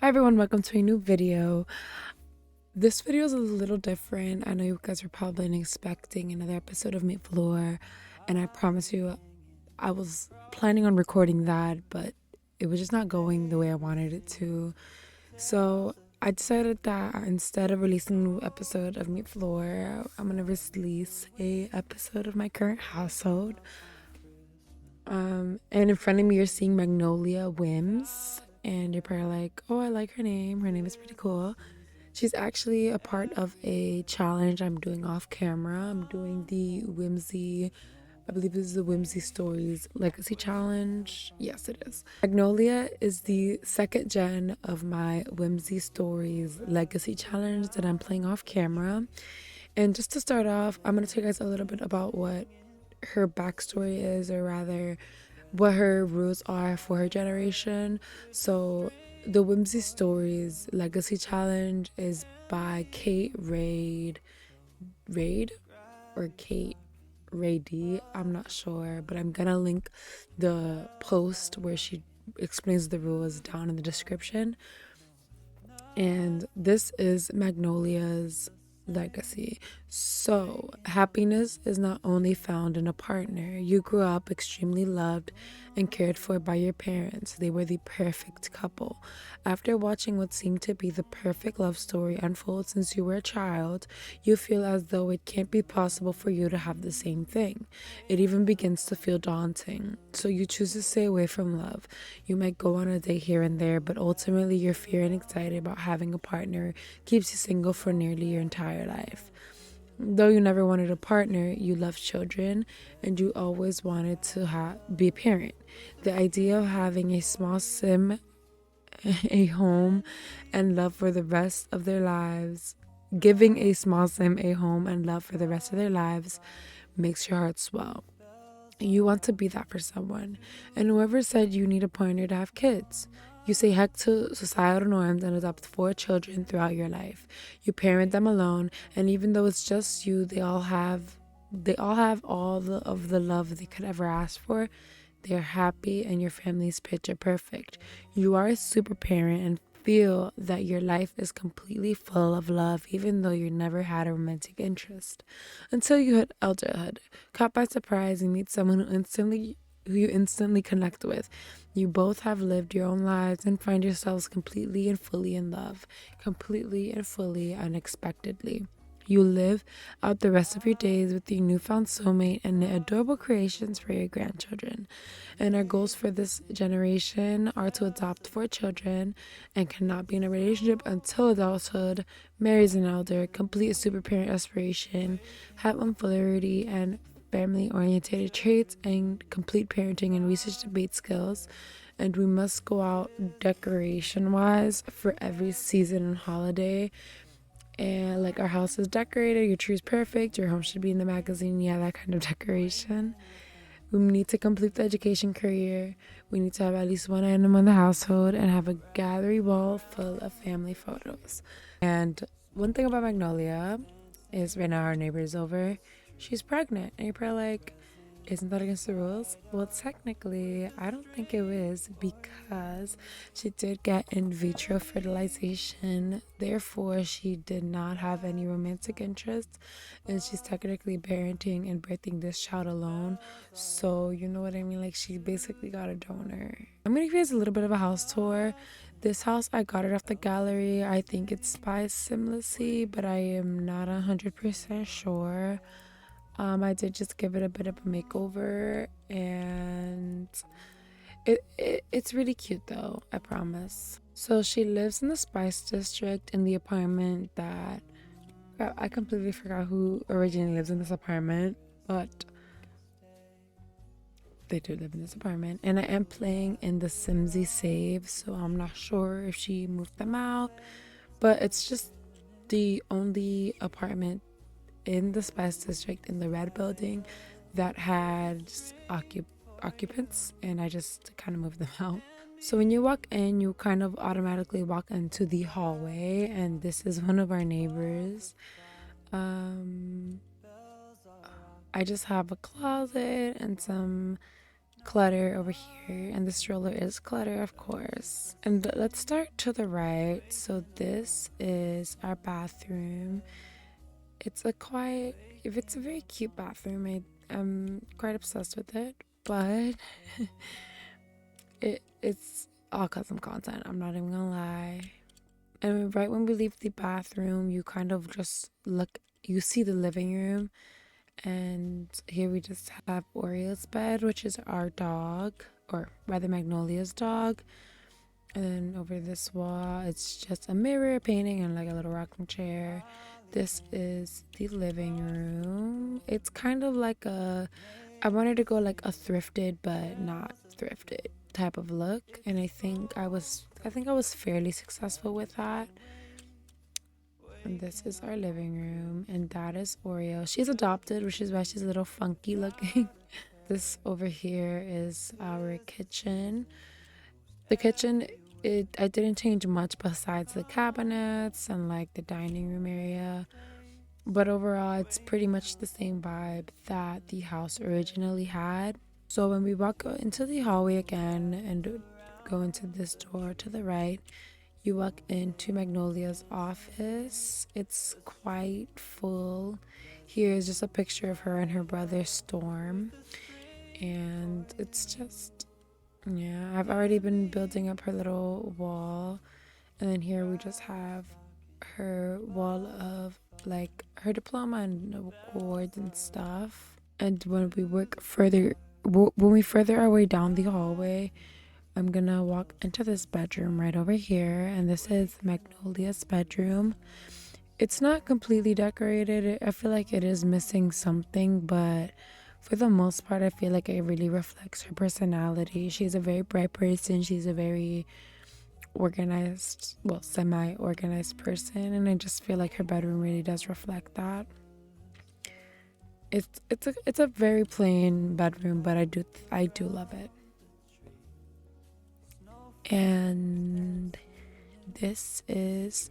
Hi everyone, welcome to a new video. This video is a little different. I know you guys are probably expecting another episode of Meat Floor, and I promise you I was planning on recording that, but it was just not going the way I wanted it to. So I decided that instead of releasing a new episode of Meat Floor, I'm gonna release a episode of my current household. And in front of me you're seeing Magnolia Whims, and you're probably like, oh, I like her name. Her name is pretty cool. She's actually a part of a challenge I'm doing off camera. I'm doing the whimsy, I believe this is the Whimsy Stories Legacy Challenge. Yes, it is. Magnolia is the second gen of my Whimsy Stories Legacy Challenge that I'm playing off camera. And just to start off, I'm going to tell you guys a little bit about what her backstory is, or rather what her rules are for her generation. So the Whimsy Stories Legacy Challenge is by Raid or Kate Rady. I'm not sure, but I'm gonna link the post where she explains the rules down in the description. And this is Magnolia's legacy. So, happiness is not only found in a partner. You grew up extremely loved and cared for by your parents. They were the perfect couple. After watching what seemed to be the perfect love story unfold since you were a child, you feel as though it can't be possible for you to have the same thing. It even begins to feel daunting. So you choose to stay away from love. You might go on a date here and there, but ultimately your fear and anxiety about having a partner keeps you single for nearly your entire life. Though you never wanted a partner, you loved children and you always wanted to be a parent. The idea of having a small sim, a home, and love for the rest of their lives, giving a small sim a home and love for the rest of their lives, makes your heart swell. You want to be that for someone. And whoever said you need a partner to have kids? You say heck to societal norms and adopt 4 children throughout your life. You parent them alone, and even though it's just you, they all have of the love they could ever ask for. They're happy and your family's picture perfect. You are a super parent and feel that your life is completely full of love, even though you never had a romantic interest. Until you hit elderhood, caught by surprise and meet someone who you instantly connect with. You both have lived your own lives and find yourselves completely and fully in love, completely and fully unexpectedly. You live out the rest of your days with your newfound soulmate and knit adorable creations for your grandchildren. And our goals for this generation are to adopt 4 children and cannot be in a relationship until adulthood, marry as an elder, complete a super parent aspiration, have unfamiliarity and family oriented traits, and complete parenting and research debate skills. And we must go out decoration wise for every season and holiday. And like our house is decorated, your tree is perfect, your home should be in the magazine, yeah, that kind of decoration. We need to complete the education career. We need to have at least one animal in the household and have a gallery wall full of family photos. And one thing about Magnolia is right now our neighbor is over. She's pregnant. And you're probably like, isn't that against the rules? Well, technically, I don't think it is, because she did get in vitro fertilization. Therefore, she did not have any romantic interest, and she's technically parenting and birthing this child alone. So, you know what I mean? Like, she basically got a donor. I'm gonna give you guys a little bit of a house tour. This house, I got it off the gallery. I think it's by Simlessy, but I am not 100% sure. I did just give it a bit of a makeover, and it's really cute though, I promise. So she lives in the Spice District in the apartment that I completely forgot who originally lives in this apartment, but they do live in this apartment. And I am playing in the Simsy save, so I'm not sure if she moved them out, but it's just the only apartment in the Spice District in the red building that had occupants, and I just kind of moved them out. So when you walk in, you kind of automatically walk into the hallway, and this is one of our neighbors. I just have a closet and some clutter over here, and the stroller is clutter, of course. And let's start to the right. So this is our bathroom. It's a very cute bathroom. I'm quite obsessed with it, but it's all custom content. I'm not even gonna lie. And right when we leave the bathroom, you kind of just you see the living room, and here we just have Oreo's bed, which is our dog, or rather Magnolia's dog. And then over this wall, it's just a mirror, painting, and like a little rocking chair. This is the living room. It's kind of like I wanted to go like a thrifted but not thrifted type of look, and I think I was fairly successful with that. And this is our living room, and that is Oreo. She's adopted, which is why she's a little funky looking. This over here is our kitchen. The kitchen, I didn't change much besides the cabinets and like the dining room area, but overall it's pretty much the same vibe that the house originally had. So when we walk into the hallway again and go into this door to the right, you walk into Magnolia's office. It's quite full. Here is just a picture of her and her brother Storm, and it's just, yeah, I've already been building up her little wall. And then here we just have her wall of like her diploma and awards and stuff. And when we further our way down the hallway, I'm gonna walk into this bedroom right over here, and this is Magnolia's bedroom. It's not completely decorated. I feel like it is missing something, but for the most part, I feel like it really reflects her personality. She's a very bright person. She's a very organized, well, semi-organized person, and I just feel like her bedroom really does reflect that. It's a very plain bedroom, but I do love it. And this is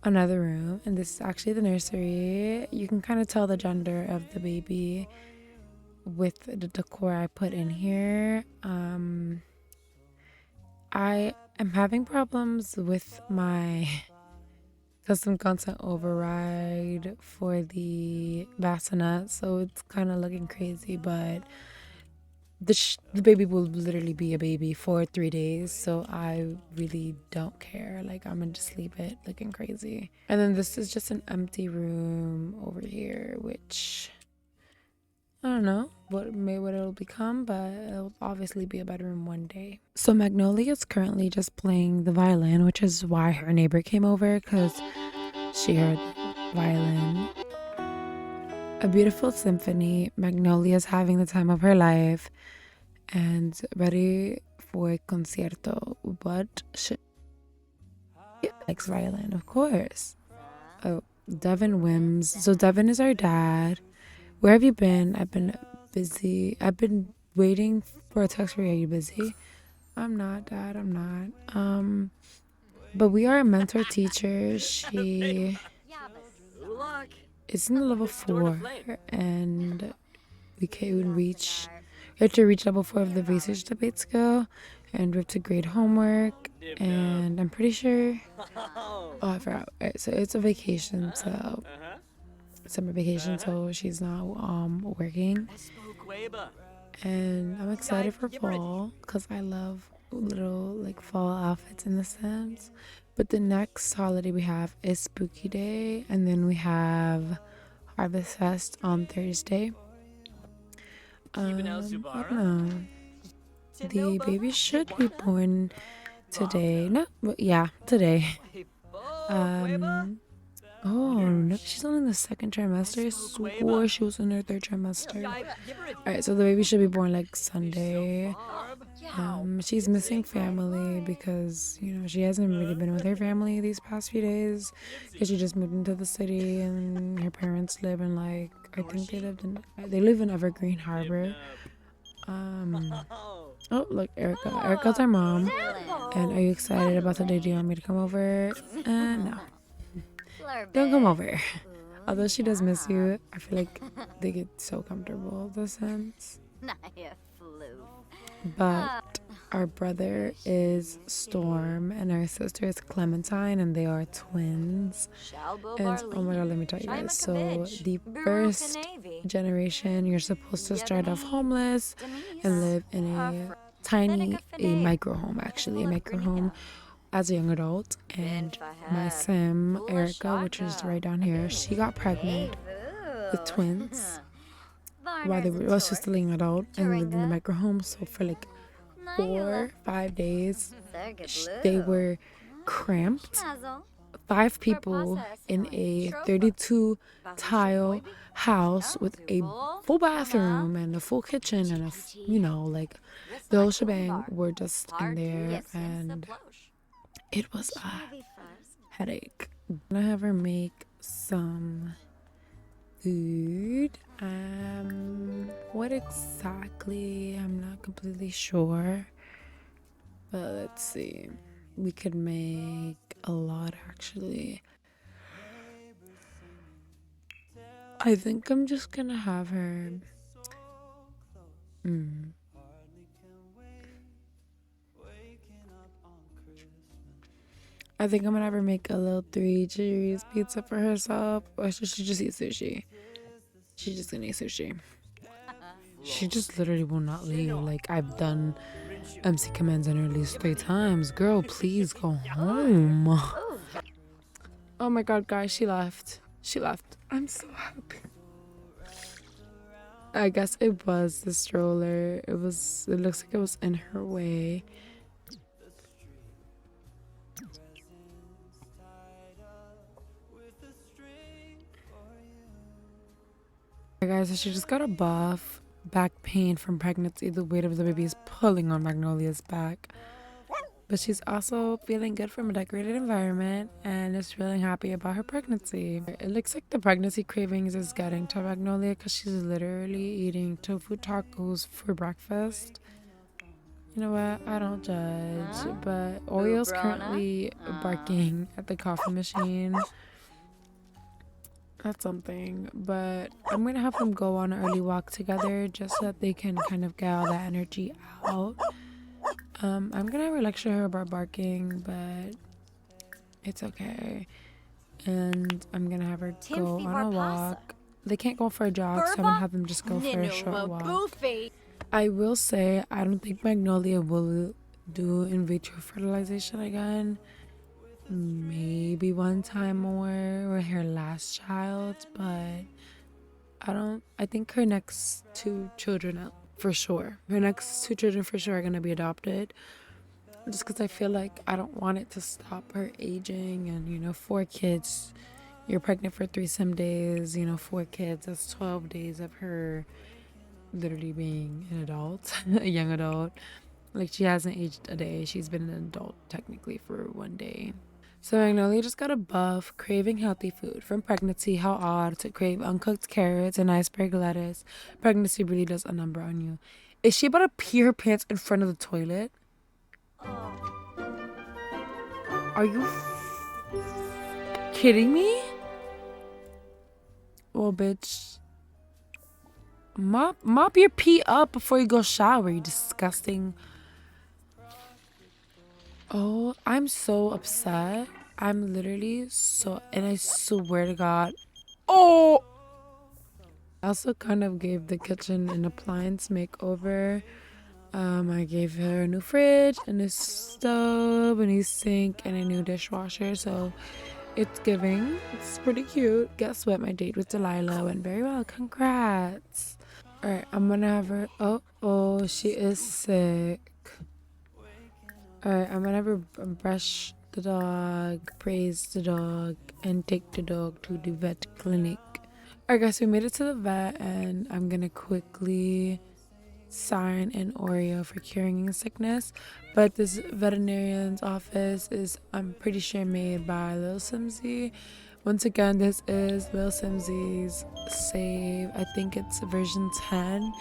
another room, and this is actually the nursery. You can kind of tell the gender of the baby with the decor I put in here. I am having problems with my custom content override for the bassinet, so it's kind of looking crazy, but the baby will literally be a baby for 3 days, so I really don't care. Like, I'm gonna just leave it looking crazy. And then this is just an empty room over here, which I don't know what it'll become, but it'll obviously be a bedroom one day. So Magnolia is currently just playing the violin, which is why her neighbor came over, because she heard the violin. A beautiful symphony. Magnolia's having the time of her life and ready for a concierto. But she likes violin, of course. Oh, Devin Wims. So Devin is our dad. Where have you been? I've been busy. I've been waiting for a text for you. Are you busy? I'm not, Dad. I'm not. But we are a mentor teacher. She is in level 4, and we have to reach level 4 of the research debate skill, and we have to grade homework, and I'm pretty sure, oh, I forgot. Right, so it's a vacation, so summer vacation, so she's not working, and I'm excited for fall because I love little like fall outfits in the Sims. But the next holiday we have is Spooky Day, and then we have Harvest Fest on Thursday. I don't know. The baby should be born today. No, yeah, today. Oh no, she's only in the 2nd trimester. I swore she was in her 3rd trimester. Alright, so the baby should be born like Sunday. She's missing family because, you know, she hasn't really been with her family these past few days because she just moved into the city, and her parents live in like, I think they live in Evergreen Harbor. Oh, look, Erica's our mom. And are you excited about today? Do you want me to come over? No, don't come over. Although she does miss you, I feel like they get so comfortable, the Sims. but our brother is Storm and our sister is Clementine, and they are twins. And oh my god, let me tell you guys. So the first generation, you're supposed to start off homeless and live in a micro home, actually, a micro home as a young adult. And my sim, Erica, which is right down here, she got pregnant with twins while they were just still a young adult and lived in the micro home. So for like 4-5 days, they were cramped. 5 people in a 32 tile house with a full bathroom and a full kitchen and like the whole shebang were just in there, and it was a headache. I'm gonna have her make some food. What exactly? I'm not completely sure, but let's see. We could make a lot, actually. I think I'm just gonna have her. I think I'm gonna have her make a little 3 cheese pizza for herself, or should she just eat sushi? She's just gonna eat sushi. She just literally will not leave. Like, I've done MC commands on her at least 3 times. Girl, please go home. Oh my god, guys, she left. She left. I'm so happy. I guess it was the stroller. It looks like it was in her way. Guys, so she just got a buff. Back pain from pregnancy. The weight of the baby is pulling on Magnolia's back. But she's also feeling good from a decorated environment and is feeling happy about her pregnancy. It looks like the pregnancy cravings is getting to Magnolia because she's literally eating tofu tacos for breakfast. You know what? I don't judge. But Oreo's currently barking at the coffee machine. That's something. But I'm going to have them go on an early walk together just so that they can kind of get all that energy out. I'm gonna lecture her about barking, but it's okay. And I'm gonna have her go on a walk. They can't go for a jog, so I'm gonna have them just go for a short walk. I will say, I don't think Magnolia will do in vitro fertilization again. Maybe one time more with her last child, but I think her next 2 children for sure. Her next 2 children for sure are going to be adopted. Just because I feel like I don't want it to stop her aging. And, 4 kids, you're pregnant for 3 some days, 4 kids, that's 12 days of her literally being an adult, a young adult. Like, she hasn't aged a day. She's been an adult technically for 1 day. So Magnolia just got a buff, craving healthy food. From pregnancy, how odd to crave uncooked carrots and iceberg lettuce. Pregnancy really does a number on you. Is she about to pee her pants in front of the toilet? Are you kidding me? Well, bitch, mop your pee up before you go shower, you disgusting. Oh, I'm so upset. I'm literally and I swear to God. Oh! I also kind of gave the kitchen an appliance makeover. I gave her a new fridge, a new stove, a new sink, and a new dishwasher. So it's giving. It's pretty cute. Guess what? My date with Delilah went very well. Congrats. Alright, I'm gonna have her. Oh, she is sick. Alright, I'm gonna have her brush the dog, praise the dog, and take the dog to the vet clinic. Alright guys, we made it to the vet, and I'm gonna quickly sign an Oreo for curing sickness. But this veterinarian's office is, I'm pretty sure, made by Lil Simsy. Once again, this is Lil Simsy's save. I think it's version 10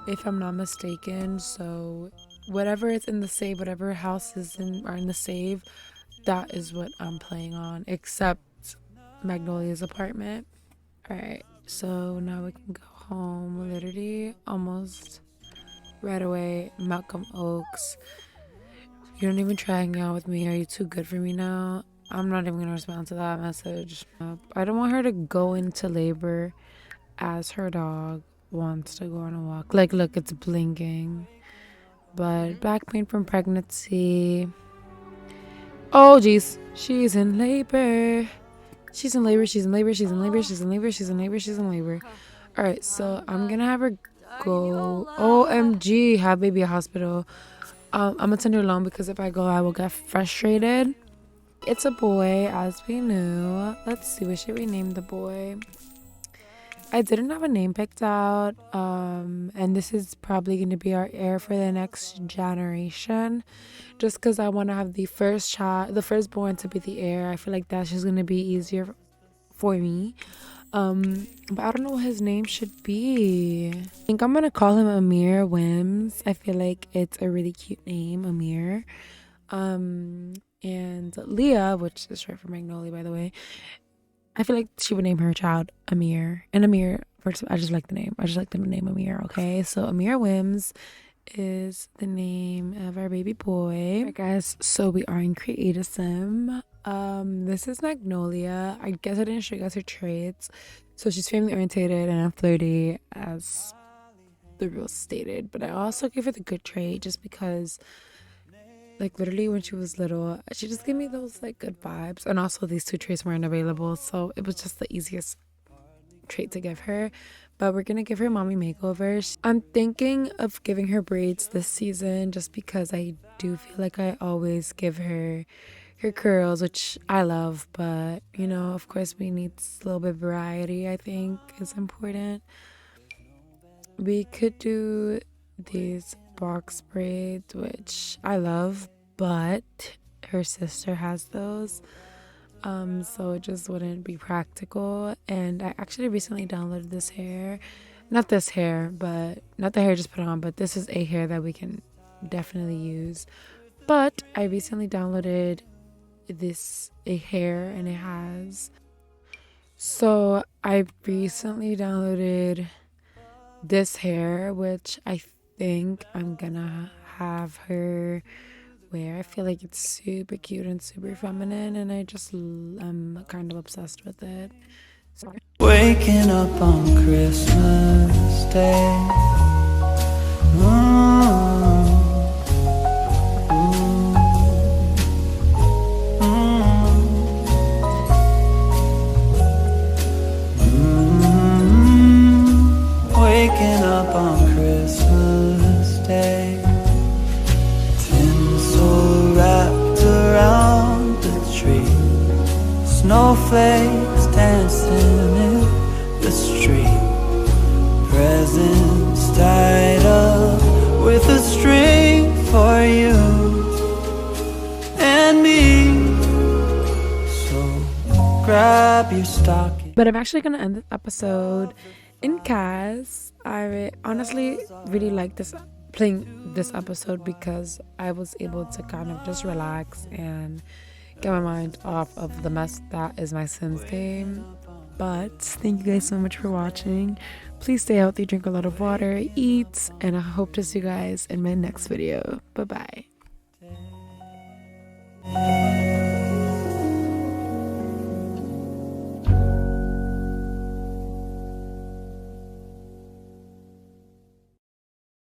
if I'm not mistaken. So whatever is in the save, whatever houses are in the save, that is what I'm playing on, except Magnolia's apartment. Alright, so now we can go home. Literally almost right away. Malcolm Oaks. You don't even try hanging out with me. Are you too good for me now? I'm not even gonna respond to that message. I don't want her to go into labor as her dog wants to go on a walk. Like, look, it's blinking. But back pain from pregnancy. Oh, jeez. She's in labor. She's in labor. She's in labor. She's in labor. She's in labor. She's in labor. She's in labor. All right, so I'm gonna have her go. OMG, have baby at hospital. I'm gonna send her alone because if I go, I will get frustrated. It's a boy, as we knew. Let's see, what should we name the boy? I didn't have a name picked out, and this is probably going to be our heir for the next generation, just because I want to have the firstborn to be the heir. I feel like that's just going to be easier for me. But I don't know what his name should be. I think I'm gonna call him Amir Wims. I feel like it's a really cute name, Amir. And Leah, which is short for Magnolia, by the way, I feel like she would name her child Amir. And Amir, first, I just like the name. I just like the name Amir, okay? So Amir Wims is the name of our baby boy. Alright, guys, so we are in Create Sim. This is Magnolia. I guess I didn't show you guys her traits. So she's family orientated and flirty, as the rules stated. But I also gave her the good trait just because, like, literally when she was little, she just gave me those like good vibes. And also these two traits weren't available, so it was just the easiest trait to give her. But we're gonna give her mommy makeovers. I'm thinking of giving her braids this season just because I do feel like I always give her curls, which I love, but you know, of course we need a little bit of variety. I think is important. We could do these box braids, which I love, but her sister has those, so it just wouldn't be practical. And I actually recently downloaded this hair, not this hair, but not the hair I just put on, but this is a hair that we can definitely use. But I recently downloaded a hair, and it has, so I recently downloaded this hair, which I think I'm gonna have her wear. I feel like it's super cute and super feminine, and I just am kind of obsessed with it. So. Waking up on Christmas Day. Waking up on Christmas Day, tinsel wrapped around the tree, snowflakes dancing in the street, presents tied up with a string for you and me, so grab your stocking. But I'm actually gonna end this episode in cast. I honestly really like playing this episode because I was able to kind of just relax and get my mind off of the mess that is my Sims game. But thank you guys so much for watching. Please stay healthy, drink a lot of water, eat, and I hope to see you guys in my next video. Bye bye.